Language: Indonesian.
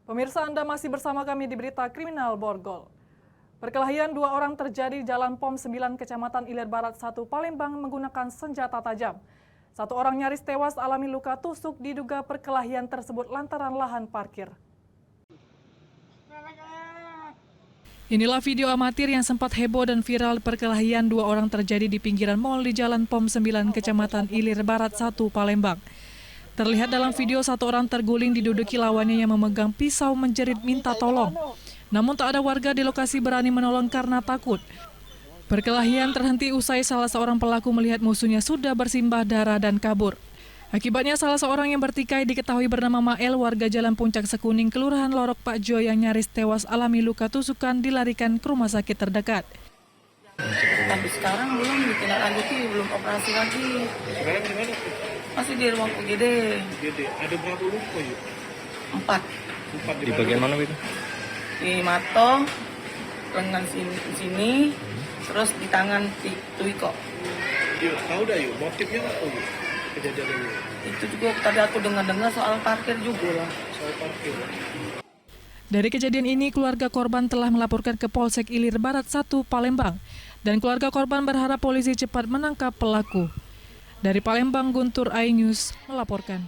Pemirsa, Anda masih bersama kami di Berita Kriminal Borgol. Perkelahian dua orang terjadi di Jalan POM 9 Kecamatan Ilir Barat 1 Palembang menggunakan senjata tajam. Satu orang nyaris tewas alami luka tusuk diduga perkelahian tersebut lantaran lahan parkir. Inilah video amatir yang sempat heboh dan viral. Perkelahian dua orang terjadi di pinggiran mal di Jalan POM 9 Kecamatan Ilir Barat 1 Palembang. Terlihat dalam video satu orang terguling diduduki lawannya yang memegang pisau menjerit minta tolong. Namun tak ada warga di lokasi berani menolong karena takut. Perkelahian terhenti usai salah seorang pelaku melihat musuhnya sudah bersimbah darah dan kabur. Akibatnya salah seorang yang bertikai diketahui bernama Mael, warga Jalan Puncak Sekuning, Kelurahan Lorok Pakjo yang nyaris tewas alami luka tusukan dilarikan ke rumah sakit terdekat. Tapi sekarang belum ditindaklanjuti, belum operasi lagi. Sekarang di mana? Masih di ruang UGD. Ada berapa luka yuk? 4. Di bagian mana itu? Di mato, lengan sini, terus di tangan Tuiko. Yuk, tahu dah yuk, motifnya apa yuk? Kejadian ini? Itu juga tadi aku dengar-dengar soal parkir juga lah. Soal parkir. Dari kejadian ini, keluarga korban telah melaporkan ke Polsek Ilir Barat 1 Palembang. Dan keluarga korban berharap polisi cepat menangkap pelaku. Dari Palembang, Guntur iNews melaporkan.